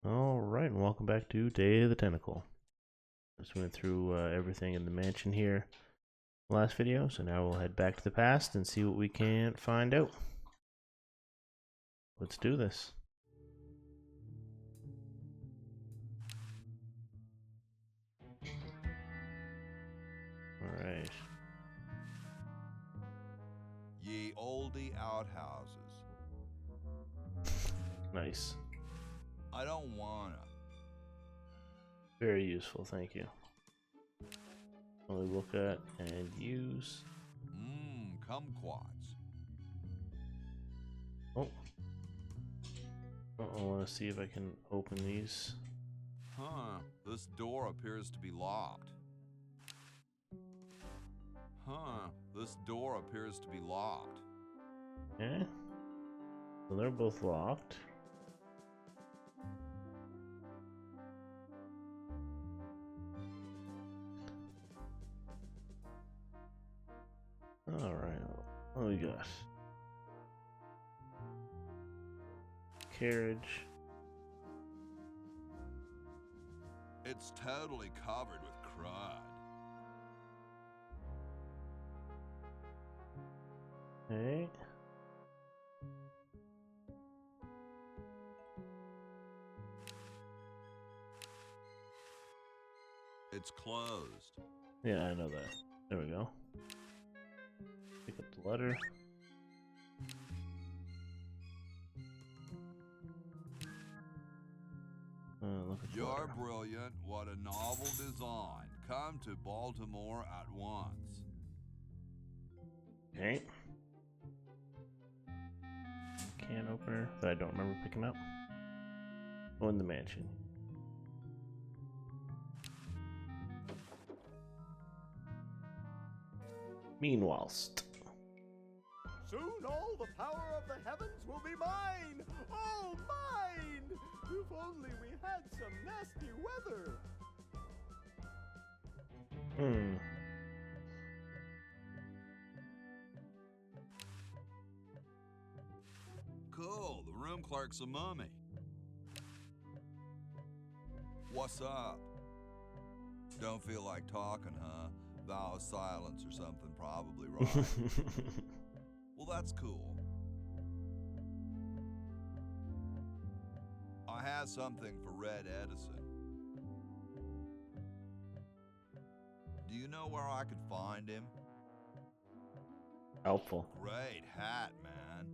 Alright, and welcome back to Day of the Tentacle. Just went through everything in the mansion here last video, so now we'll head back to the past and see what we can find out. Let's do this. Alright. Ye oldie outhouses. Nice. I don't wanna. Very useful, thank you. Only look at and use. Kumquats. Oh. I want to see if I can open these. Huh, this door appears to be locked. Huh, this door appears to be locked. Okay. So they're both locked. Alright, what we got? Carriage. It's totally covered with crud. Okay. It's closed. Yeah, I know that. There we go. Pick up the letter. Look at the You're letter. brilliant. What a novel design. Come to Baltimore at once. Okay. Can opener that I don't remember picking up. Oh, in the mansion. Meanwhilest. Soon all the power of the heavens will be mine! All mine! If only we had some nasty weather! Cool, the room clerk's a mummy. What's up? Don't feel like talking, huh? Vow of silence or something, probably right. Well, that's cool. I have something for Red Edison. Do you know where I could find him? Helpful. Great hat, man.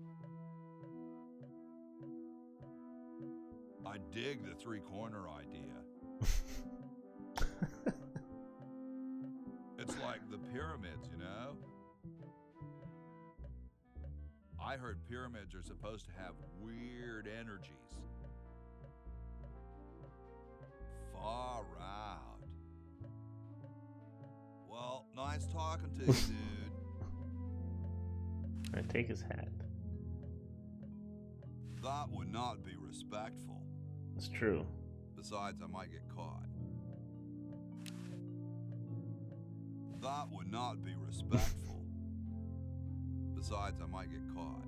I dig the three-corner idea. It's like the pyramids, you know? I heard pyramids are supposed to have weird energies. Far out. Well, nice talking to you, dude. Alright, take his hat. That would not be respectful. It's true. Besides, I might get caught. That would not be respectful. Besides, I might get caught.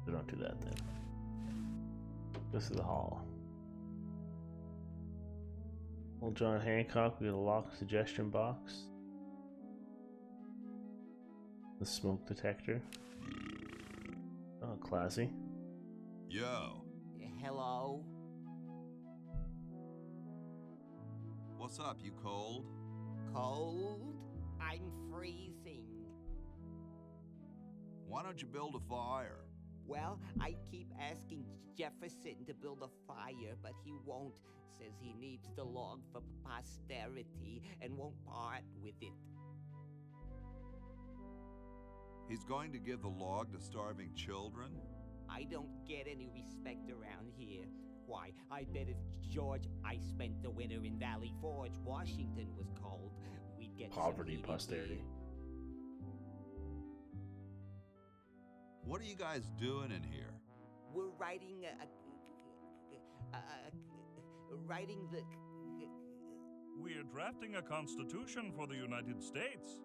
So don't do that then. This is the hall. Old John Hancock, we got a lock suggestion box. The smoke detector. Oh, classy. Yo, Hello? what's up, you cold? Cold? I'm freezing. Why don't you build a fire? Well, I keep asking Jefferson to build a fire, but he won't. Says he needs the log for posterity and won't part with it. He's going to give the log to starving children? I don't get any respect around here. Why, I bet if George I spent the winter in Valley Forge, Washington was cold, we'd get Poverty, some posterity. What are you guys doing in here? We're writing writing the We're drafting a constitution for the United States.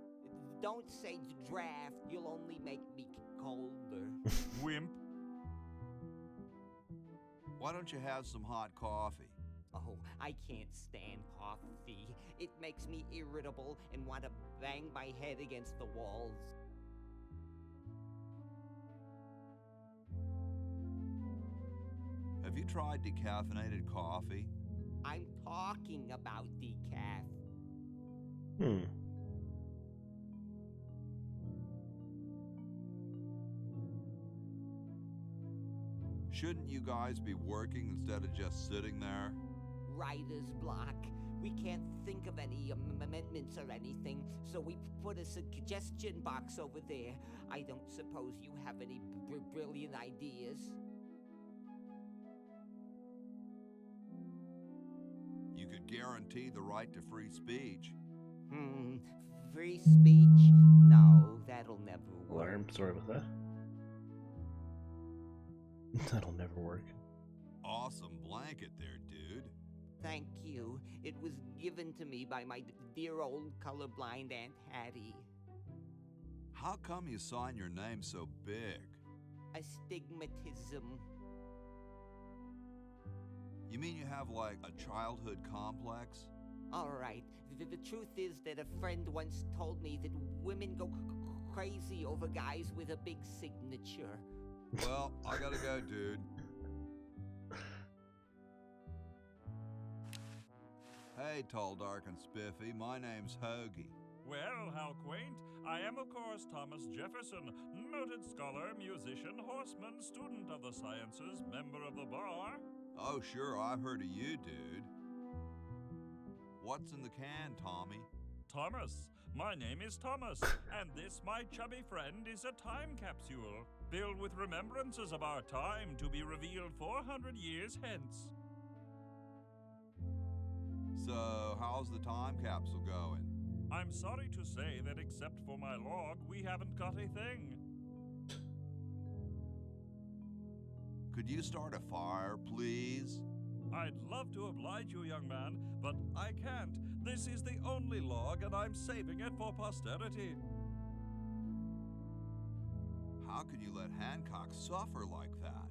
Don't say draft, you'll only make me colder. Wimp. Why don't you have some hot coffee? Oh, I can't stand coffee. It makes me irritable and want to bang my head against the walls. Have you tried decaffeinated coffee? I'm talking about decaf. Hmm. Shouldn't you guys be working instead of just sitting there? Writer's block. We can't think of any amendments or anything, so we put a suggestion box over there. I don't suppose you have any brilliant ideas? You could guarantee the right to free speech. Free speech? No, that'll never work. Alarm. Sorry about that. That'll never work. Awesome blanket there, dude. Thank you. It was given to me by my dear old colorblind Aunt Hattie. How come you sign your name so big? Astigmatism. You mean you have like a childhood complex? All right. The truth is that a friend once told me that women go crazy over guys with a big signature. Well, I gotta go, dude. Hey, tall, dark, and spiffy. My name's Hoagie. Well, how quaint. I am, of course, Thomas Jefferson, noted scholar, musician, horseman, student of the sciences, member of the bar. Oh, sure, I've heard of you, dude. What's in the can, Tommy? Thomas. My name is Thomas, and this, my chubby friend, is a time capsule filled with remembrances of our time to be revealed 400 years hence. So, how's the time capsule going? I'm sorry to say that except for my log, we haven't got a thing. Could you start a fire, please? I'd love to oblige you, young man, but I can't. This is the only log, and I'm saving it for posterity. How could you let Hancock suffer like that?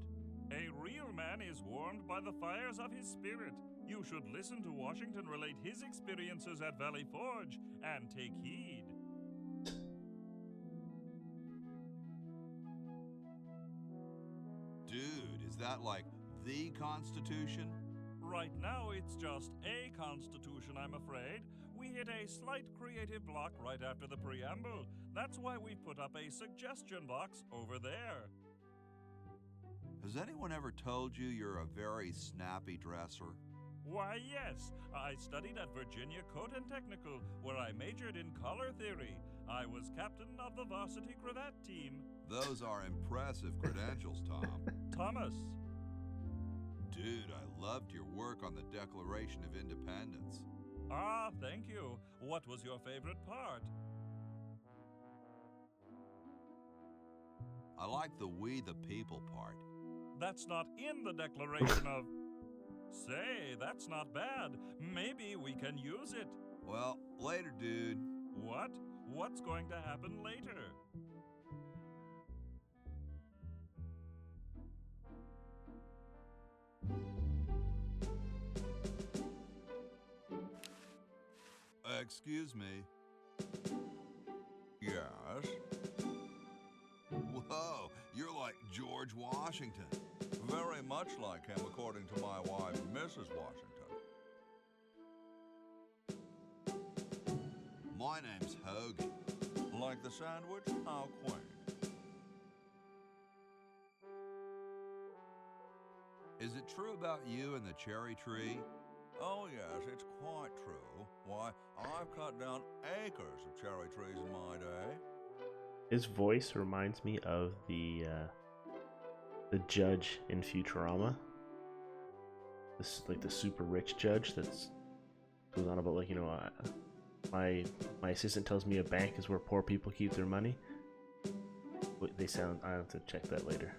A real man is warmed by the fires of his spirit. You should listen to Washington relate his experiences at Valley Forge and take heed. Dude, is that like the Constitution? Right now, it's just a constitution, I'm afraid. We hit a slight creative block right after the preamble. That's why we put up a suggestion box over there. Has anyone ever told you you're a very snappy dresser? Why, yes. I studied at Virginia Coat and Technical, where I majored in color theory. I was captain of the varsity cravat team. Those are impressive credentials, Tom. Thomas. Dude, I loved your work on the Declaration of Independence. Ah, thank you. What was your favorite part? I like the we the people part. That's not in the Declaration of... Say, that's not bad. Maybe we can use it. Well, later, dude. What? What's going to happen later? Excuse me. Yes? Whoa, you're like George Washington. Very much like him, according to my wife, Mrs. Washington. My name's Hoagie. Like the sandwich? How quaint. Is it true about you and the cherry tree? Oh, yes, it's quite true. Why, I've cut down acres of cherry trees in my day. His voice reminds me of the judge in Futurama. This like the super rich judge that's goes on about like, you know, my assistant tells me a bank is where poor people keep their money. They sound. I have to check that later.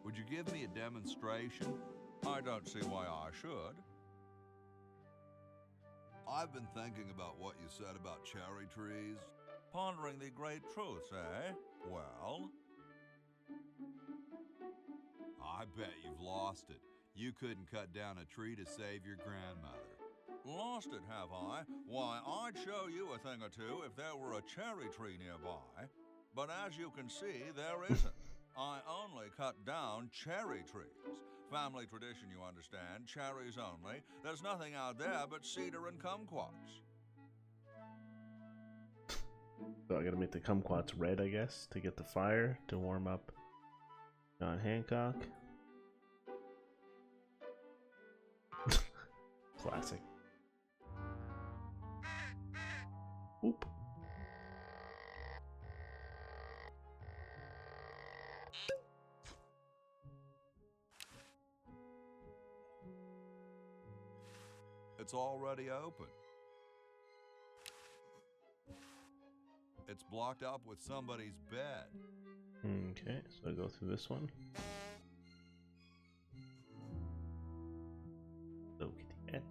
Would you give me a demonstration? I don't see why I should. I've been thinking about what you said about cherry trees. Pondering the great truths, eh? Well, I bet you've lost it. You couldn't cut down a tree to save your grandmother. Lost it, have I? Why, I'd show you a thing or two if there were a cherry tree nearby. But as you can see, there isn't. I only cut down cherry trees. Family tradition, you understand. Cherries only. There's nothing out there but cedar and kumquats. So I gotta make the kumquats red, I guess, to get the fire to warm up John Hancock. Classic. Oop. It's already open. It's blocked up with somebody's bed. Okay, so I go through this one. So get.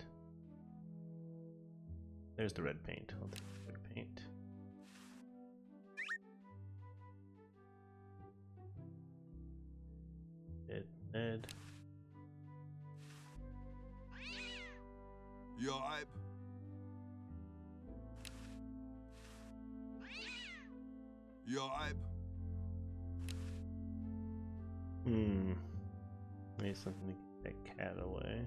There's the red paint. I'll take the red paint. Red. Yipe. Yipe. Need something to get that cat away.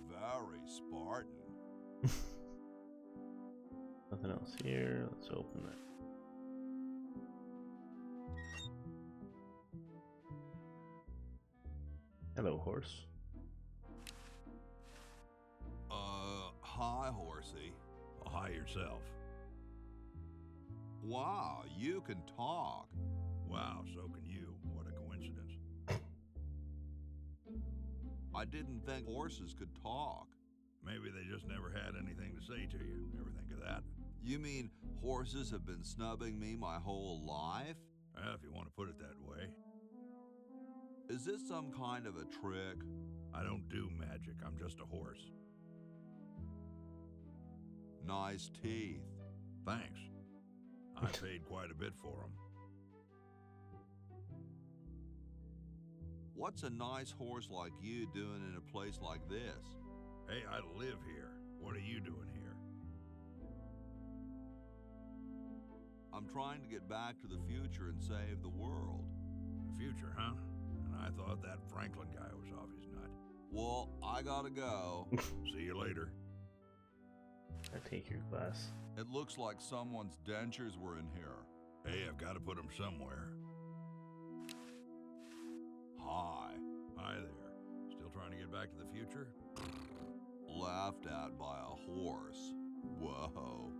Very Spartan. Nothing else here. Let's open that. Hello, horse. Hi, horsey. Hi yourself. Wow, you can talk. Wow, so can you. What a coincidence. I didn't think horses could talk. Maybe they just never had anything to say to you. Ever think of that? You mean horses have been snubbing me my whole life? If you want to put it that way. Is this some kind of a trick? I don't do magic. I'm just a horse. Nice teeth. Thanks. I paid quite a bit for them. What's a nice horse like you doing in a place like this? Hey, I live here. What are you doing here? I'm trying to get back to the future and save the world. The future, huh? And I thought that Franklin guy was off his nut. Well, I gotta go. See you later. I take your glass. It looks like someone's dentures were in here. Hey, I've got to put them somewhere. Hi. Hi there. Still trying to get back to the future? Laughed at by a horse. Whoa.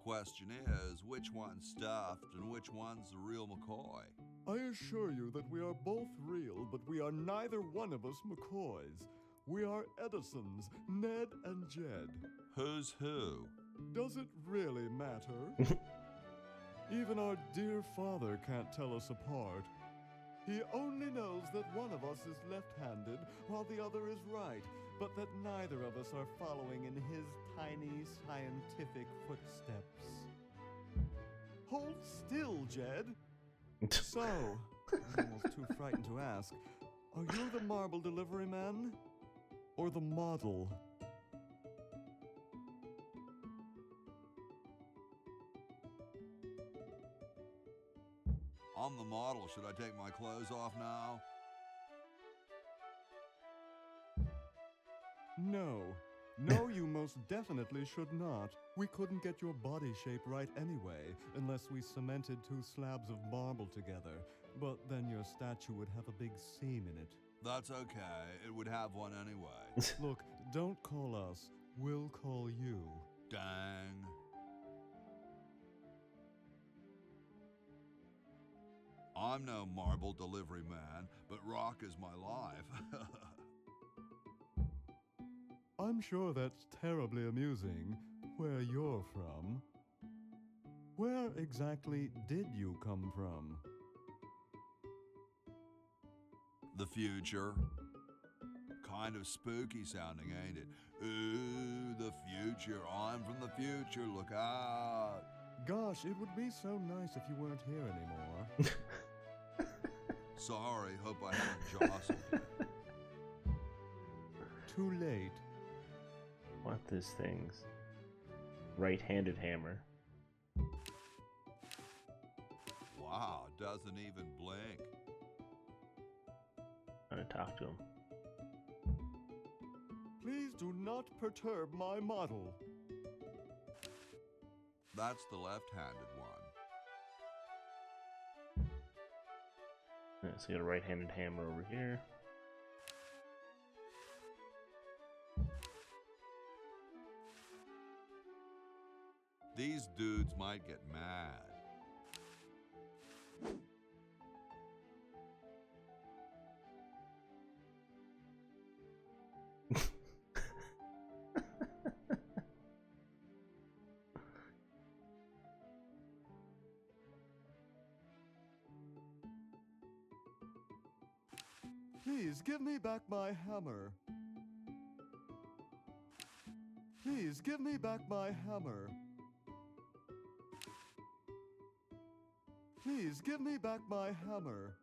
Question is, which one's stuffed and which one's the real McCoy? I assure you that we are both real, but we are neither one of us McCoys. We are Edisons, Ned and Jed. Who's who? Does it really matter? Even our dear father can't tell us apart. He only knows that one of us is left-handed while the other is right, but that neither of us are following in his tiny scientific footsteps. Hold still, Jed. So, I'm almost too frightened to ask, are you the marble delivery man? Or the model? I'm the model. Should I take my clothes off now? No. No, you most definitely should not. We couldn't get your body shape right anyway, unless we cemented two slabs of marble together. But then your statue would have a big seam in it. That's okay. It would have one anyway. Look, don't call us. We'll call you. Dang. I'm no marble delivery man, but rock is my life. I'm sure that's terribly amusing, where you're from. Where exactly did you come from? The future. Kind of spooky sounding, ain't it? Ooh, the future. I'm from the future. Look out. Gosh, it would be so nice if you weren't here anymore. Sorry, hope I haven't jostled you. Too late. What this thing's right-handed hammer. Wow, doesn't even blink. I'm gonna talk to him. Please do not perturb my model. That's the left-handed one. Yeah, so you got a right-handed hammer over here. These dudes might get mad. Please give me back my hammer. Please give me back my hammer. Please give me back my hammer.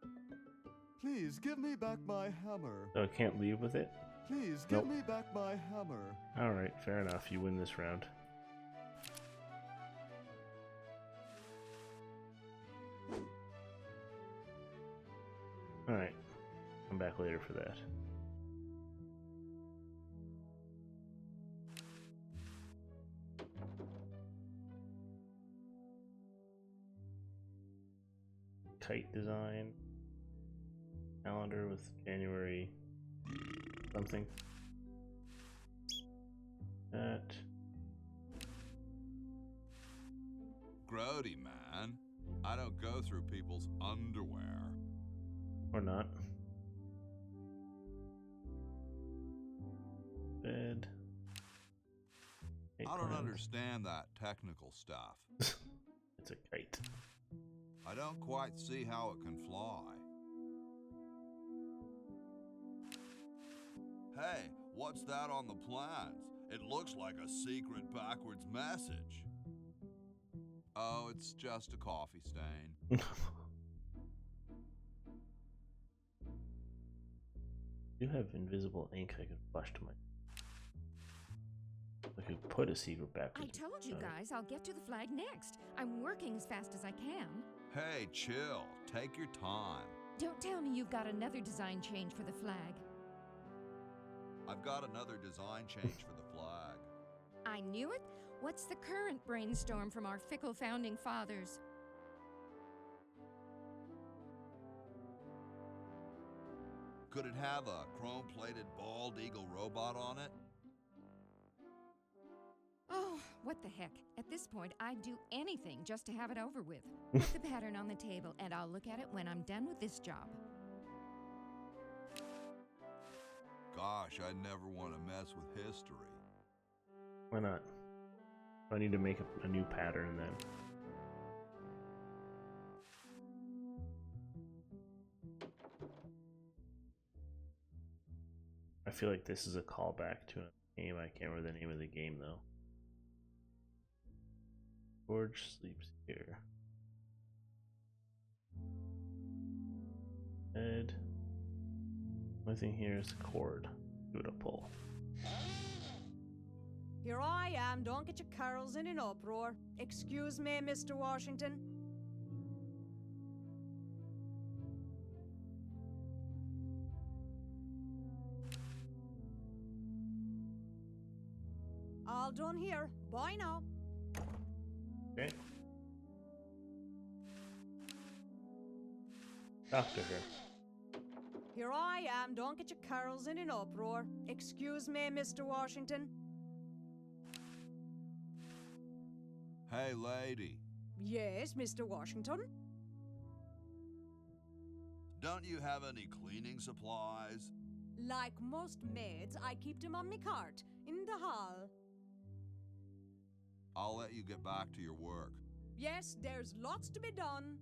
Please give me back my hammer. So I can't leave with it? Please Nope. give me back my hammer. Alright, fair enough. You win this round. Alright. Come back later for that. Kite design. Calendar with January something. That. Grody, man. I don't go through people's underwear. Or not. Bed. I don't understand that technical stuff. It's a kite. I don't quite see how it can fly. Hey, what's that on the plans? It looks like a secret backwards message. Oh, it's just a coffee stain. You have invisible ink I could flush to my. I could put a secret backwards. I told you guys I'll get to the flag next. I'm working as fast as I can. Hey, chill. Take your time. Don't tell me you've got another design change for the flag. I've got another design change for the flag. I knew it. What's the current brainstorm from our fickle founding fathers? Could it have a chrome-plated bald eagle robot on it? Oh, what the heck. At this point, I'd do anything just to have it over with. Put the pattern on the table, and I'll look at it when I'm done with this job. Gosh, I never want to mess with history. Why not? I need to make a new pattern then. I feel like this is a callback to a game. I can't remember the name of the game though. George sleeps here. Bed. Only thing here is the cord. Do it a pull. Here I am, don't get your carols in an uproar. Excuse me, Mr. Washington. All done here. Bye now. Okay. Talk to her. Here I am, don't get your carols in an uproar. Excuse me, Mr. Washington. Hey, lady. Yes, Mr. Washington? Don't you have any cleaning supplies? Like most maids, I keep them on me cart, in the hall. I'll let you get back to your work. Yes, there's lots to be done.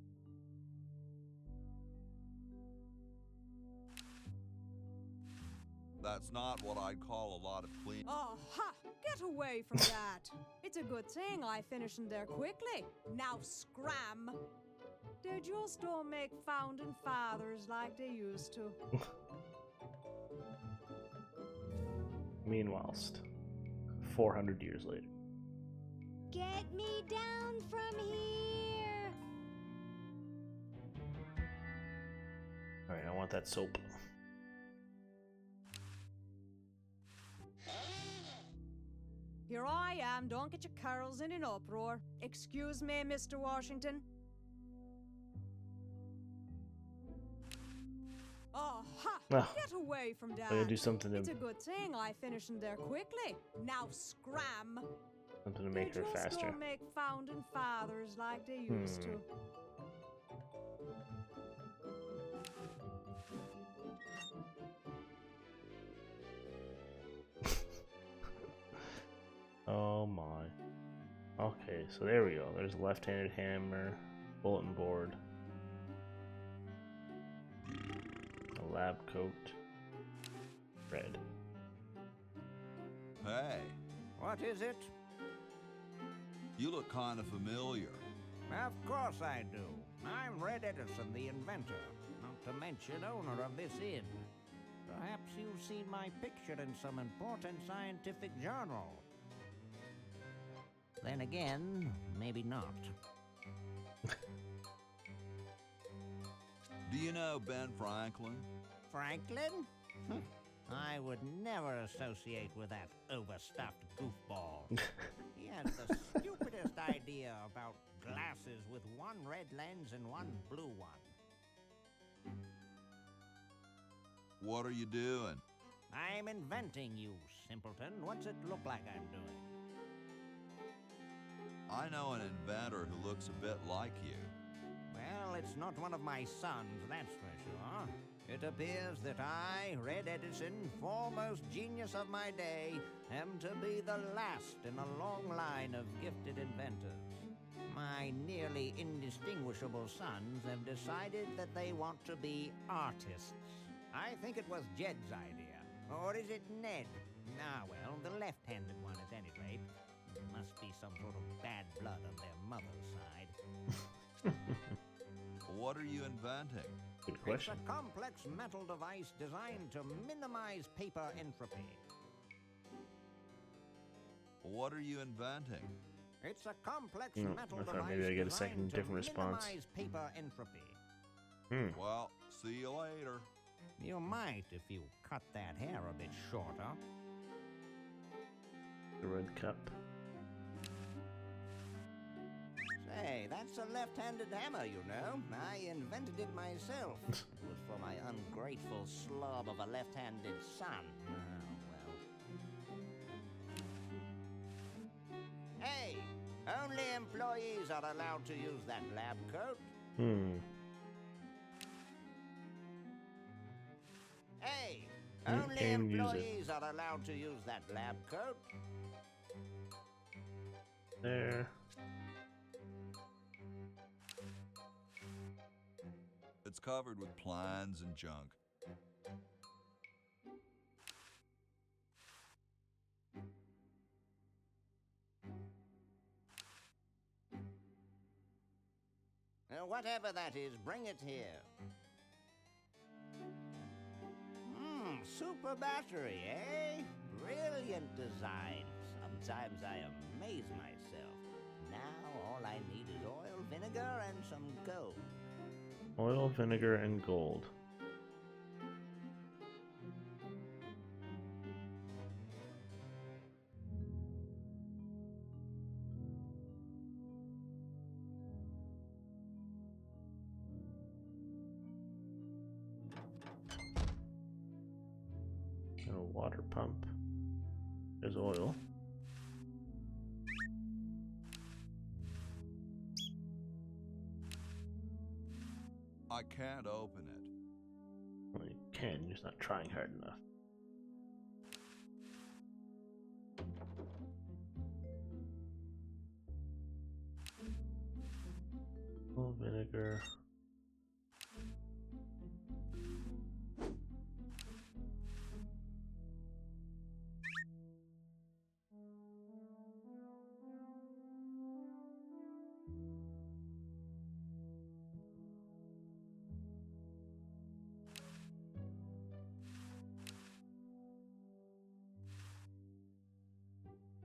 That's not what I'd call a lot of clean. Oh, ha! Get away from that. It's a good thing I finished in there quickly. Now scram. They just don't make founding fathers like they used to. Meanwhile, 400 years later. Get me down from here! Alright, I want that soap. Here I am, don't get your carols in an uproar. Excuse me, Mr. Washington. Oh, ha! Well, Get away from that. I gotta do something It's to a good thing I finished in there quickly. Now scram. make her They just faster. don't make founding fathers like they used to. Oh my. Okay, so there we go. There's a left-handed hammer, bulletin board, a lab coat, red. Hey, What is it? you look kind of familiar. Of course I do. I'm Red Edison, the inventor, not to mention owner of this inn. Perhaps you've seen my picture in some important scientific journal. Then again, maybe not. Do you know Ben Franklin? Franklin? I would never associate with that overstuffed goofball. He has the stupidest idea about glasses with one red lens and one blue one. What are you doing? I'm inventing, you simpleton. What's it look like I'm doing? I know an inventor who looks a bit like you. Well, it's not one of my sons, that's for sure. It appears that I, Red Edison, foremost genius of my day, am to be the last in a long line of gifted inventors. My nearly indistinguishable sons have decided that they want to be artists. I think it was Jed's idea. Or is it Ned? Ah, well, the left-handed one at any rate. There must be some sort of bad blood on their mother's side. What are you inventing? Good question. It's a complex metal device designed to minimize paper entropy. What are you inventing? It's a complex I metal thought device maybe I get a designed second to different response. minimize paper entropy. Well, see you later. You might if you cut that hair a bit shorter. The red cup. Say, that's a left-handed hammer, you know. I invented it myself. It was for my ungrateful slob of a left-handed son. Oh, well. Hey, only employees are allowed to use that lab coat. Hey, only And use it. employees are allowed to use that lab coat. There. It's covered with plans and junk. Whatever that is, bring it here. Super battery, eh? Brilliant design. Sometimes I amaze myself. Now all I need is oil, vinegar, and some gold. Oil, vinegar, and gold. A water pump. There's oil. I can't open it. Well, you can, you're just not trying hard enough. little vinegar.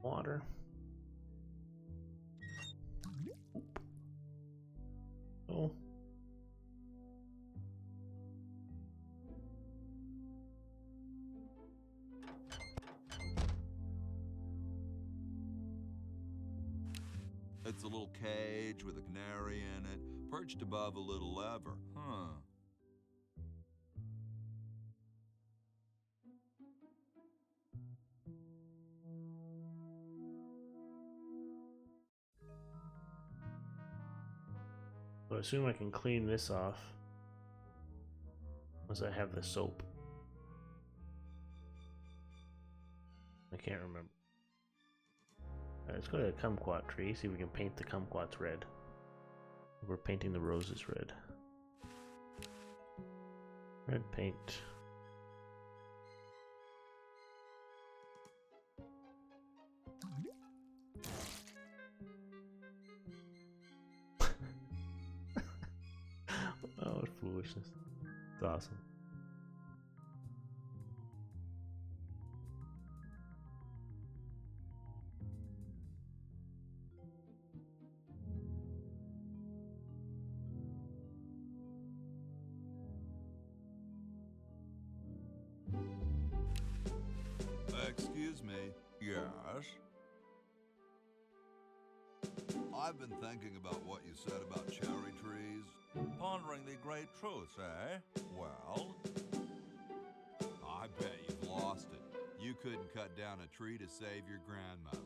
Water. Oh. It's a little cage with a canary in it, perched above a little lever. Huh. So I assume I can clean this off once I have the soap. I can't remember. Let's go to the kumquat tree, see if we can paint the kumquats red. We're painting the roses red. Red paint. Oh, what foolishness. It's awesome. Excuse me. Yes? I've been thinking about what you said about cherry trees. Pondering the great truths, eh? Well, I bet you've lost it. You couldn't cut down a tree to save your grandmother.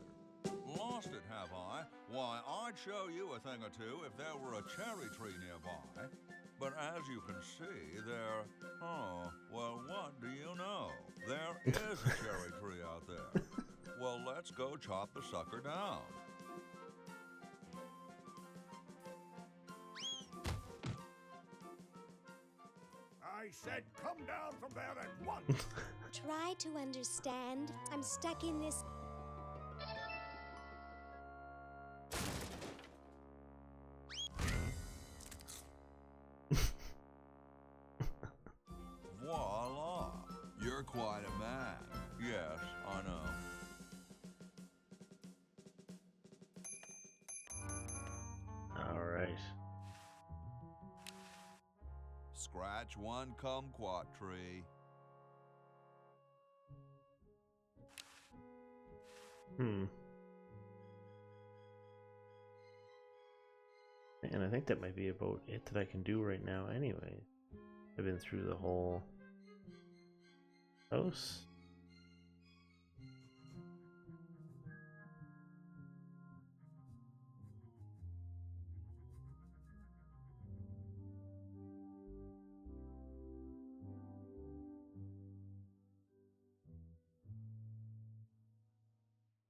Lost it, have I? Why, I'd show you a thing or two if there were a cherry tree nearby. But as you can see, there... Oh, well, what do you know? There is a cherry tree out there. Well, let's go chop the sucker down. I said come down from there at once! Try to understand. I'm stuck in this. Voila! You're quite a man. Yes, I know. All right. Scratch one kumquat tree. And I think that might be about it that I can do right now anyway. I've been through the whole house.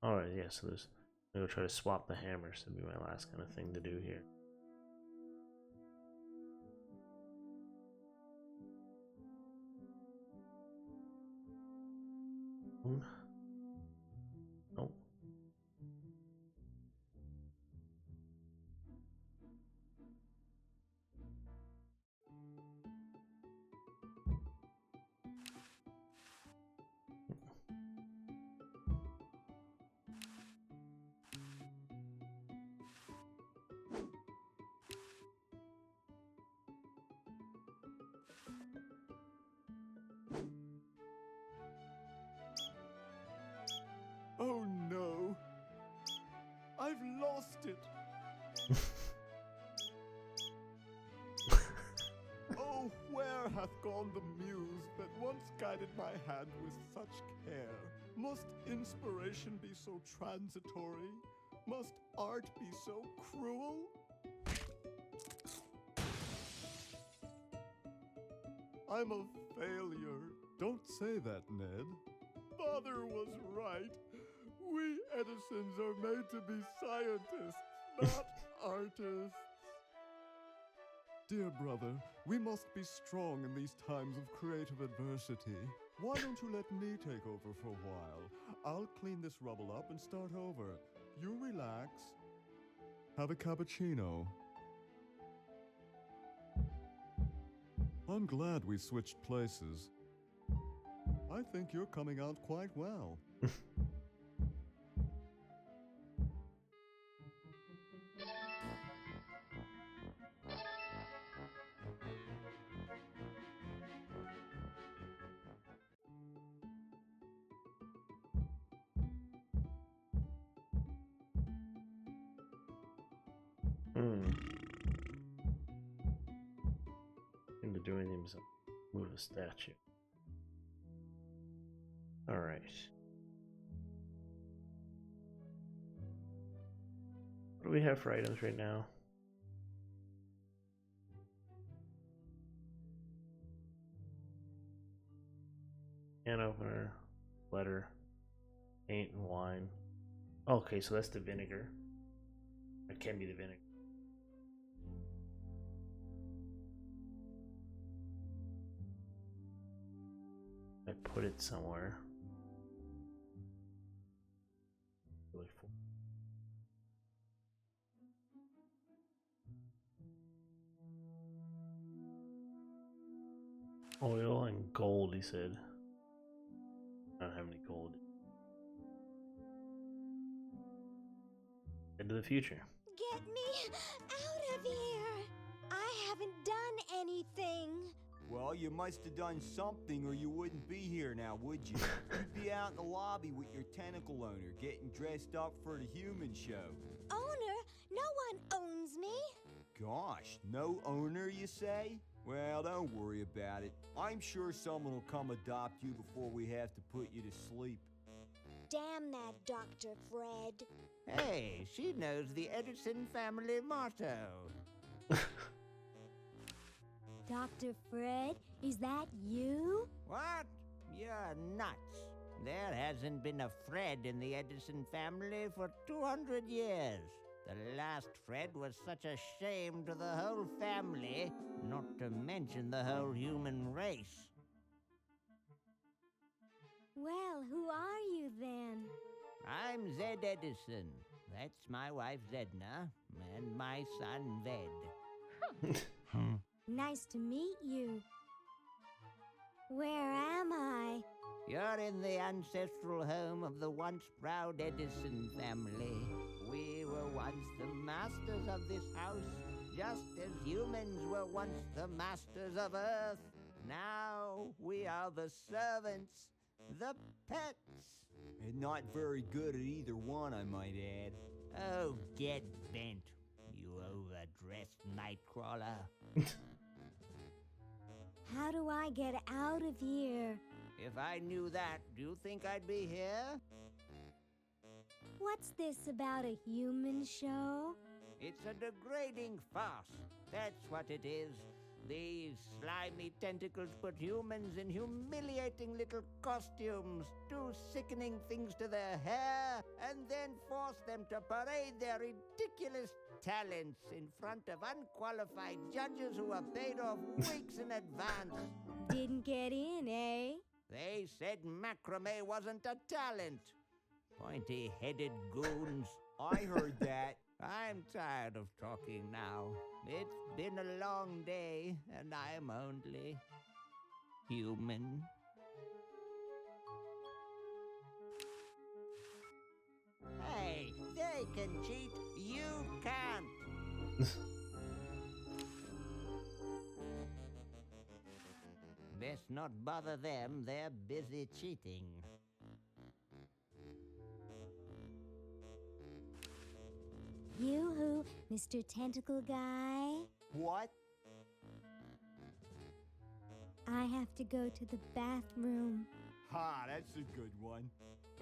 Alright, yeah, so there's... I'm gonna try to swap the hammers. That'd be my last kind of thing to do here. Nope. Oh no! I've lost it! Oh, where hath gone the muse that once guided my hand with such care? Must inspiration be so transitory? Must art be so cruel? I'm a failure. Don't say that, Ned. Father was right. We Edisons are made to be scientists, not artists. Dear brother, we must be strong in these times of creative adversity. Why don't you let me take over for a while? I'll clean this rubble up and start over. You relax. Have a cappuccino. I'm glad we switched places. I think you're coming out quite well. Into doing things, move a statue. All right. What do we have for items right now? Can opener, letter, paint, and wine. Okay, so that's the vinegar. That can be the vinegar. I put it somewhere. Really full. Oil and gold, he said. I don't have any gold. Into the future. Get me out of here! I haven't done anything. Well, you must have done something or you wouldn't be here now, would you? You'd be out in the lobby with your tentacle owner, getting dressed up for the human show. Owner? No one owns me. Gosh, no owner, you say? Well, don't worry about it. I'm sure someone will come adopt you before we have to put you to sleep. Damn that Dr. Fred. Hey, she knows the Edison family motto. Dr. Fred, is that you? What? You're nuts. There hasn't been a Fred in the Edison family for 200 years. The last Fred was such a shame to the whole family, not to mention the whole human race. Well, who are you then? I'm Zed Edison. That's my wife Zedna, and my son Ved. Nice to meet you. Where am I? You're in the ancestral home of the once proud Edison family. We were once the masters of this house, just as humans were once the masters of Earth. Now we are the servants, the pets. And not very good at either one, I might add. Oh, get bent, you overdressed nightcrawler. How do I get out of here? If I knew that, do you think I'd be here? What's this about a human show? It's a degrading farce. That's what it is. These slimy tentacles put humans in humiliating little costumes, do sickening things to their hair, and then force them to parade their ridiculous talents in front of unqualified judges who are paid off weeks in advance. Didn't get in, eh? They said macrame wasn't a talent. Pointy-headed goons. I heard that. I'm tired of talking now. It's been a long day, and I'm only human. Hey, they can cheat, you can't. Best not bother them, they're busy cheating. You who, Mr. Tentacle Guy? What? I have to go to the bathroom. Ha, that's a good one.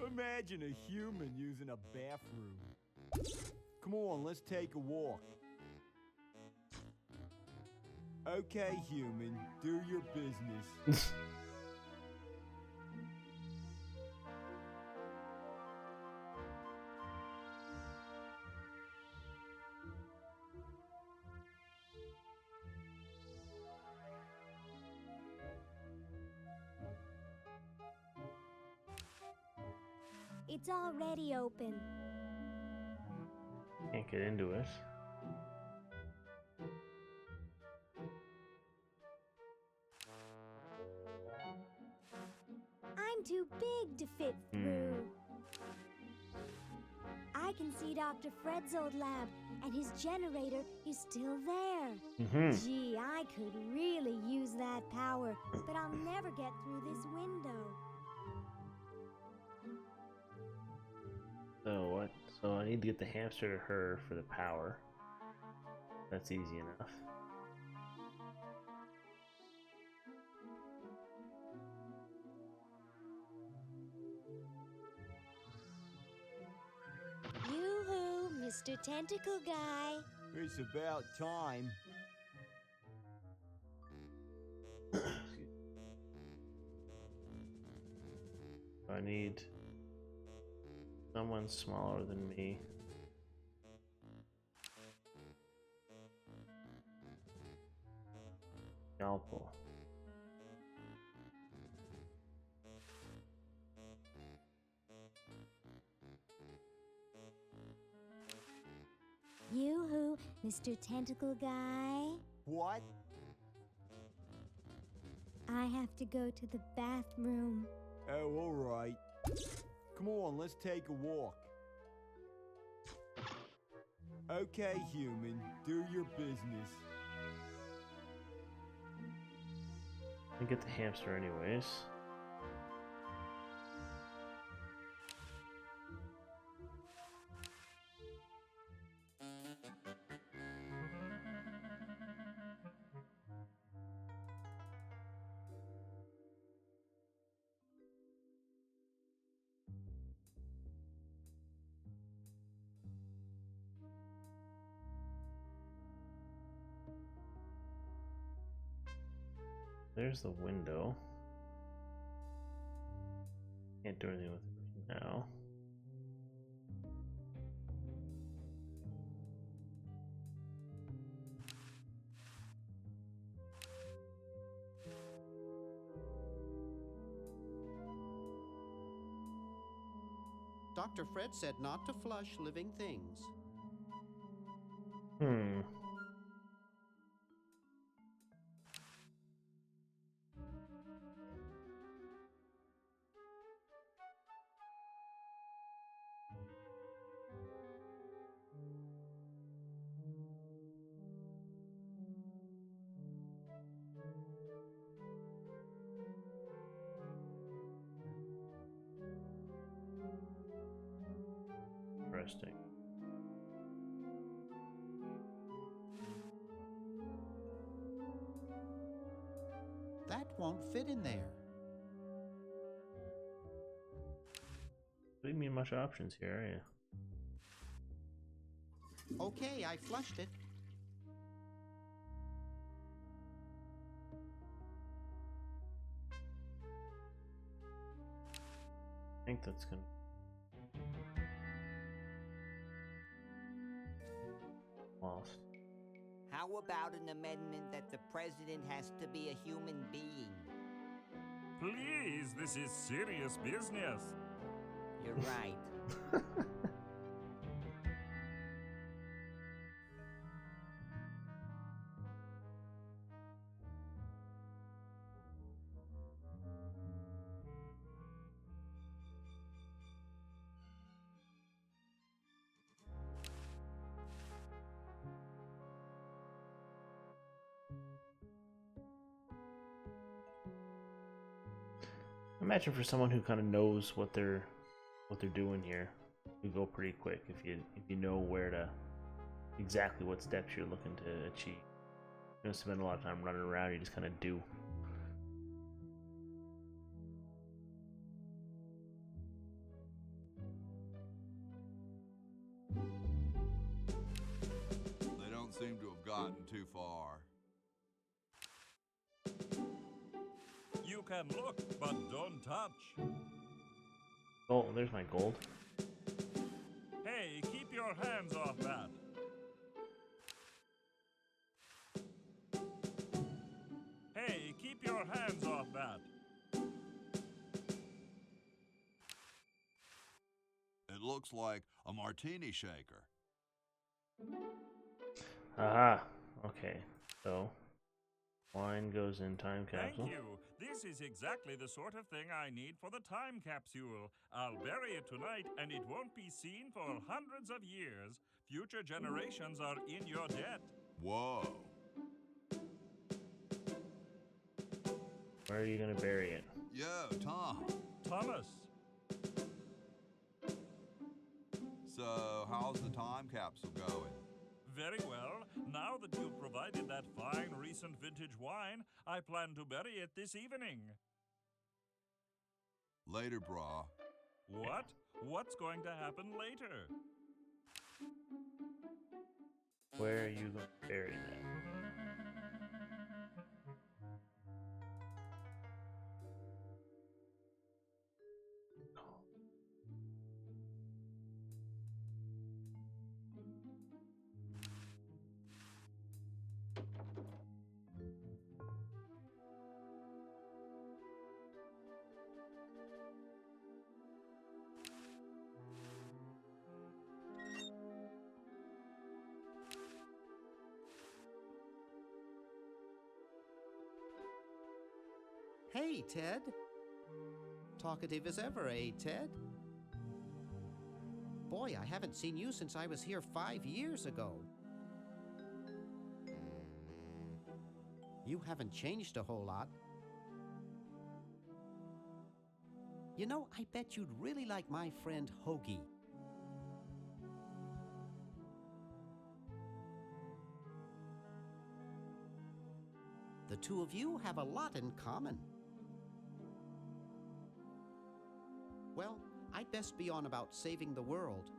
Imagine a human using a bathroom. Come on, let's take a walk. Okay, human, do your business. It's already open. Can't get into it. I'm too big to fit through. I can see Dr. Fred's old lab, and his generator is still there. Gee, I could really use that power, but I'll never get through this window. So what? So I need to get the hamster to her for the power. That's easy enough. Yoo-hoo, Mr. Tentacle Guy. It's about time. I need someone smaller than me. Scalpel. Yoo-hoo, Mr. Tentacle Guy. What? I have to go to the bathroom. Oh, all right. Come on, let's take a walk. Okay, human, do your business. I get the hamster anyways. There's the window. Can't do anything with it right now. Dr. Fred said not to flush living things. Interesting. That won't fit in there. What do you mean much options here, are you? Okay, I flushed it. I think that's gonna... Lost. How about an amendment that the president has to be a human being? Please, this is serious business. You're right. Imagine for someone who kind of knows what they're doing here, you go pretty quick if you know where to exactly what steps you're looking to achieve. You don't spend a lot of time running around, you just kind of do. They don't seem to have gotten too far. You can look, but don't touch. Oh, there's my gold. Hey, keep your hands off that. Hey, keep your hands off that. looks like a martini shaker. Aha. Okay. So, wine goes in time capsule. Thank you. This is exactly the sort of thing I need for the time capsule. I'll bury it tonight, and it won't be seen for hundreds of years. Future generations are in your debt. Whoa. Where are you gonna bury it? Yo, Tom. Thomas. So, how's the time capsule going? Very well. Now that you've provided that fine recent vintage wine, I plan to bury it this evening. Later, brah. What? What's going to happen later? Where are you going to bury that? Hey, Ted. Talkative as ever, eh, Ted? Boy, I haven't seen you since I was here 5 years ago. You haven't changed a whole lot. You know, I bet you'd really like my friend Hoagie. The two of you have a lot in common. Well, I'd best be on about saving the world.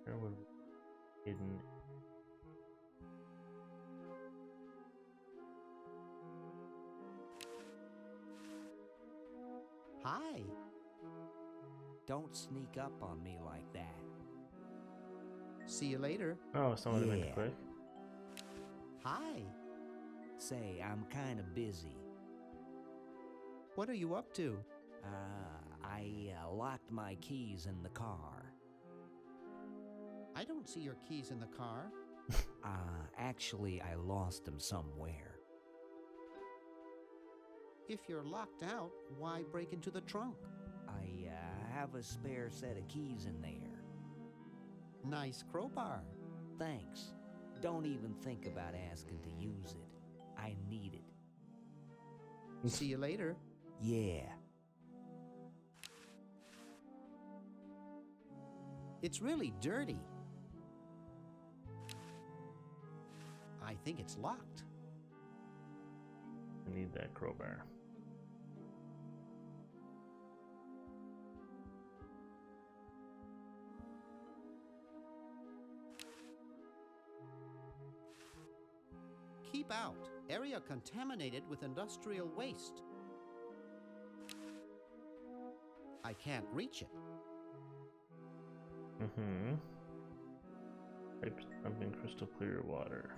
Where would hidden? Hi. Don't sneak up on me like that. See you later. Oh, someone went quick. Hi. Say, I'm kind of busy. What are you up to? I locked my keys in the car. I don't see your keys in the car. Actually, I lost them somewhere. If you're locked out, why break into the trunk? I have a spare set of keys in there. Nice crowbar. Thanks. Don't even think about asking to use it. I need it. See you later. Yeah. It's really dirty. I think it's locked. I need that crowbar. Keep out. Area contaminated with industrial waste. I can't reach it. Mm-hmm. Pipes pumping crystal clear water.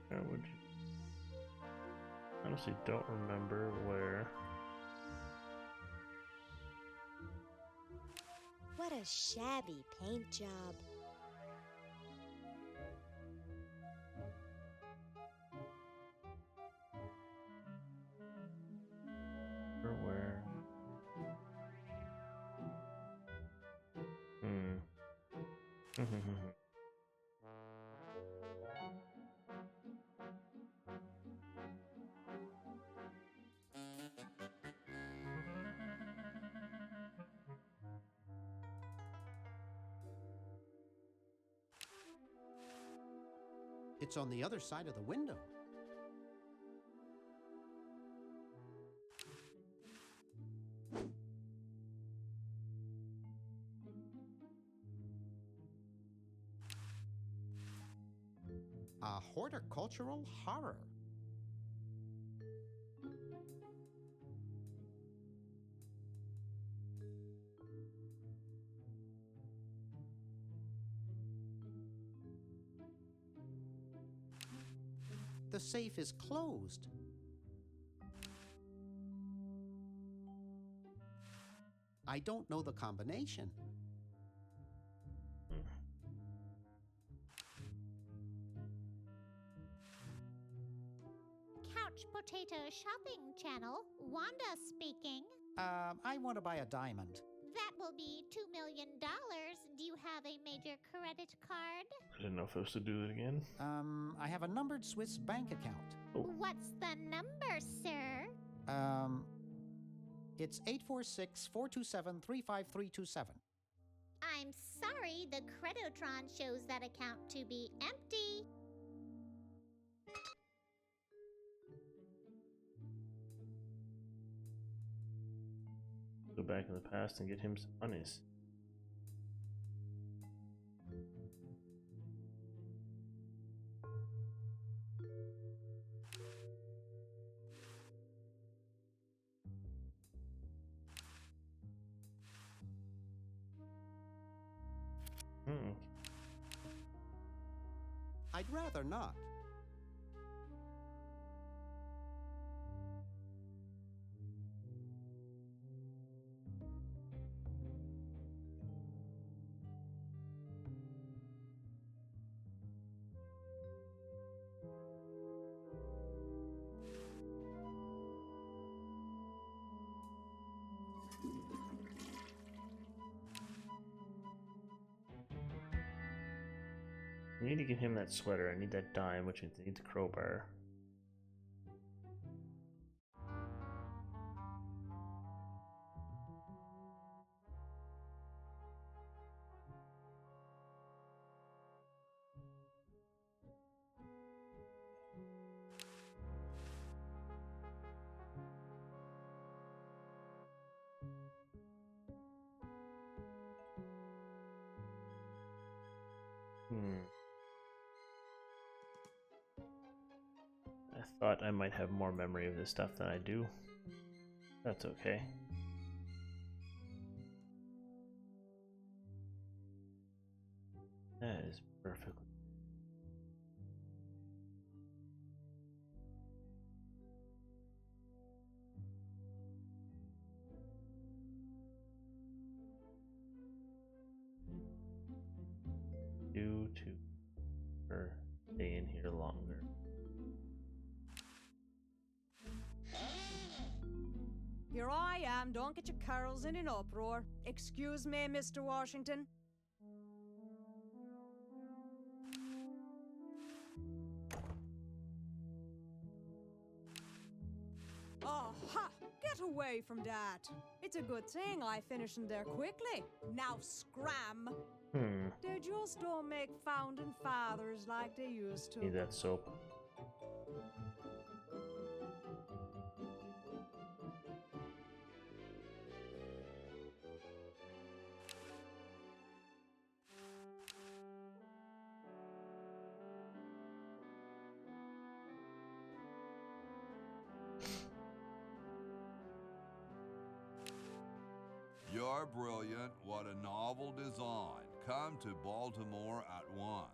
Where would you? Honestly, don't remember where. What a shabby paint job. Or where? It's on the other side of the window. A horticultural horror. The safe is closed. I don't know the combination. Couch Potato Shopping Channel, Wanda speaking. I want to buy a diamond. That will be $2 million. Do you have a major credit card? I didn't know if I was to do it again. I have a numbered Swiss bank account. Oh. What's the number, sir? It's 846-427-35327. I'm sorry, the Credotron shows that account to be empty. Go back in the past and get him some monies. I'd rather not. I need to give him that sweater. I need that dime, which means I need the crowbar. I thought I might have more memory of this stuff than I do. That's okay. That is perfectly. Due to her stay in here longer. Here I am, don't get your curls in an uproar. Excuse me, Mr. Washington. Aha! Get away from that. It's a good thing I finished in there quickly. Now scram. They just don't make founding fathers like they used to. Need that soap. You're brilliant. What a novel design. Come to Baltimore at once.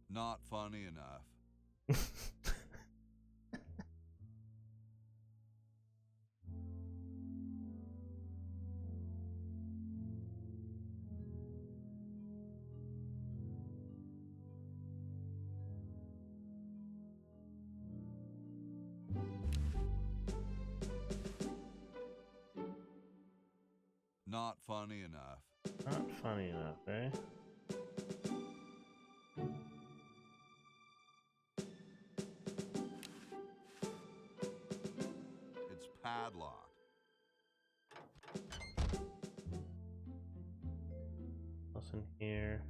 Not funny enough. Not funny enough. Not funny enough, eh? It's padlocked. What's in here?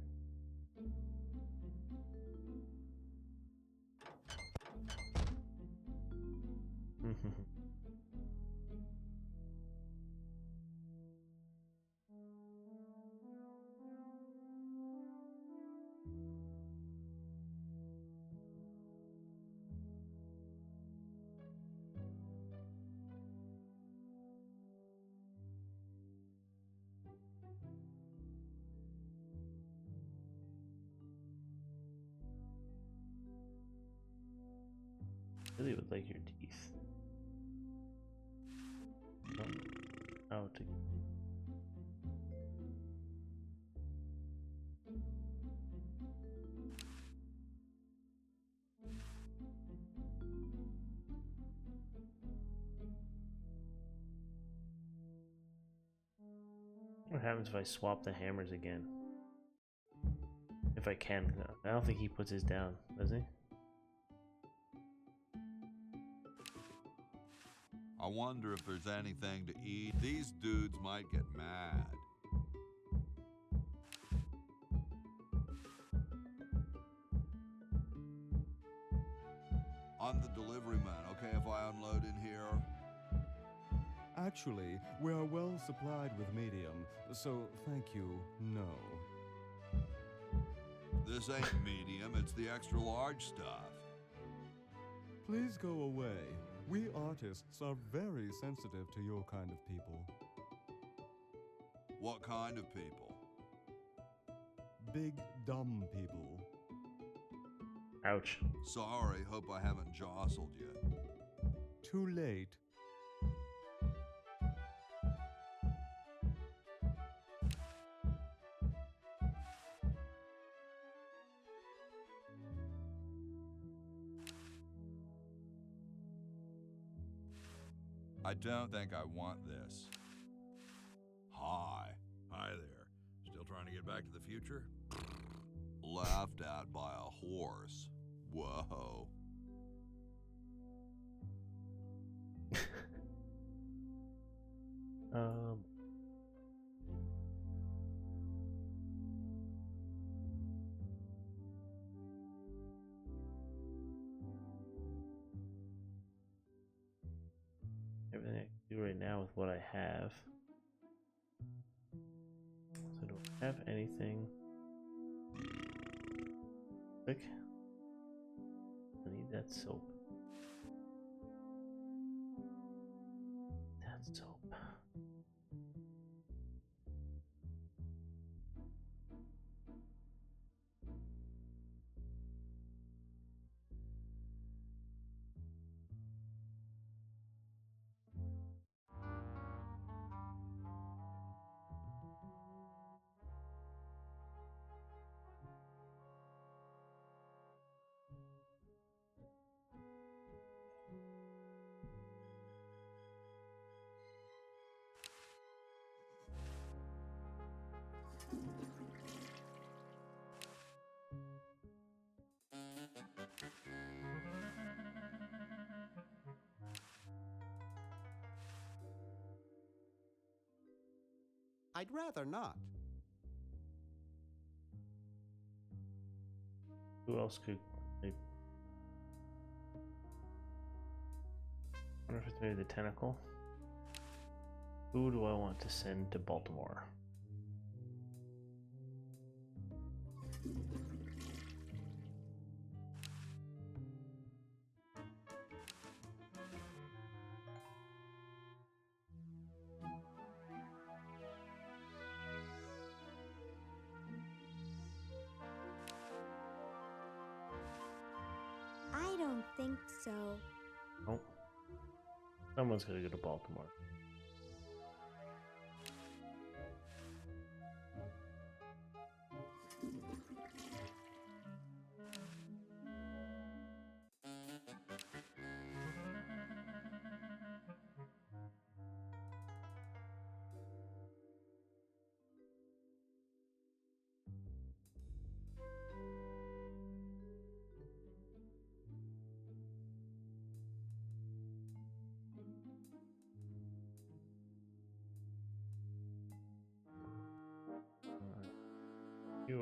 Really would like your teeth. Oh, to what happens if I swap the hammers again? If I can. I don't think he puts his down, does he? I wonder if there's anything to eat. These dudes might get mad. I'm the delivery man, okay, if I unload in here? Actually, we are well supplied with medium, so thank you, no. This ain't medium, it's the extra large stuff. Please go away. We artists are very sensitive to your kind of people. What kind of people? Big, dumb people. Ouch. Sorry, hope I haven't jostled you. Too late. I don't think I want this. Hi. Hi there. Still trying to get back to the future? Laughed at by a horse. Whoa. Everything I can do right now with what I have. So I don't have anything. Quick. I need that soap. That soap. I'd rather not. Who else could? I wonder if it's maybe the Tentacle. Who do I want to send to Baltimore? I don't think so. Oh. Someone's gonna go to Baltimore.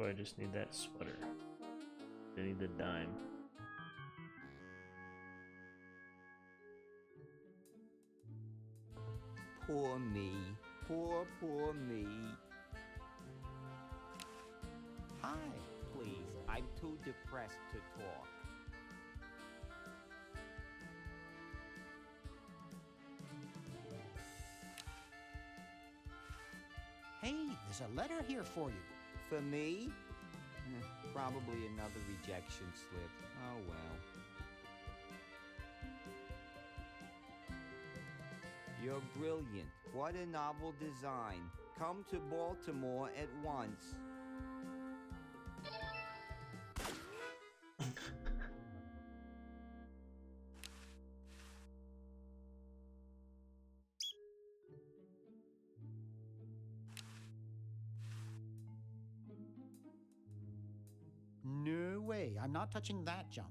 I just need that sweater. I need the dime. Poor me. Poor me. Hi. Please, I'm too depressed to talk. Hey, there's a letter here for you. For me? Probably another rejection slip. Oh well. You're brilliant. What a novel design. Come to Baltimore at once. No way. I'm not touching that junk.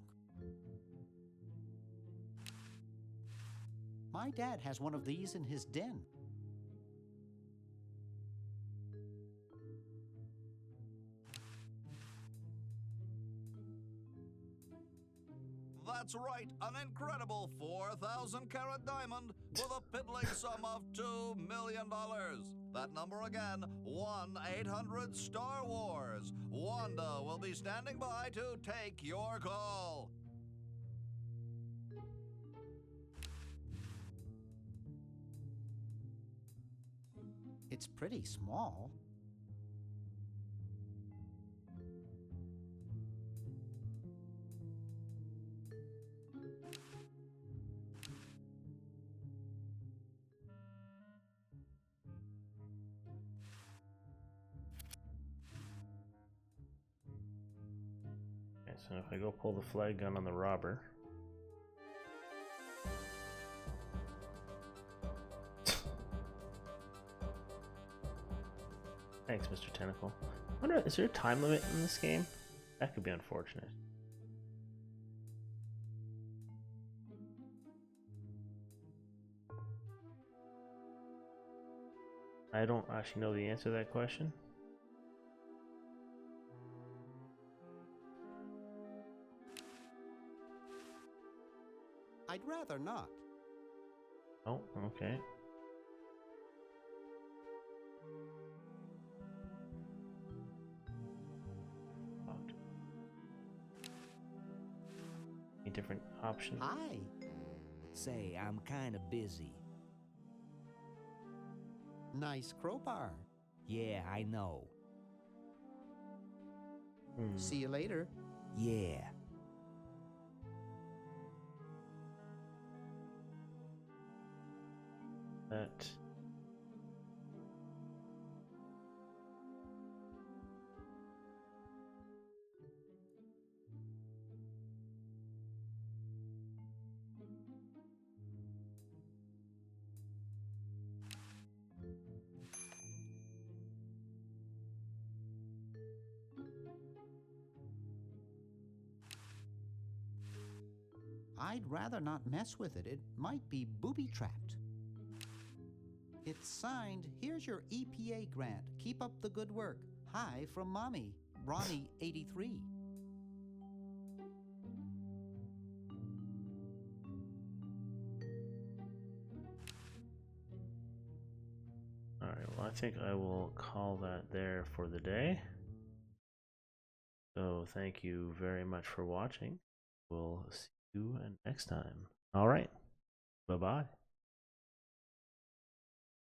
My dad has one of these in his den. That's right, an incredible 4,000-carat diamond for the piddling sum of $2 million. That number again, 1-800-STAR Wars. Wanda will be standing by to take your call. It's pretty small. Okay, so if I go pull the flag gun on the robber. Thanks, Mr. Tentacle. I wonder, is there a time limit in this game? That could be unfortunate. I don't actually know the answer to that question. I'd rather not. Oh, okay. Any different options? Hi. Say, I'm kind of busy. Nice crowbar. Yeah, I know. See you later. Yeah. That. I'd rather not mess with it. It might be booby-trapped. It's signed, here's your EPA grant. Keep up the good work. Hi from Mommy, Ronnie 83. Alright, well I think I will call that there for the day. So thank you very much for watching. We'll see you next time. Alright, bye-bye.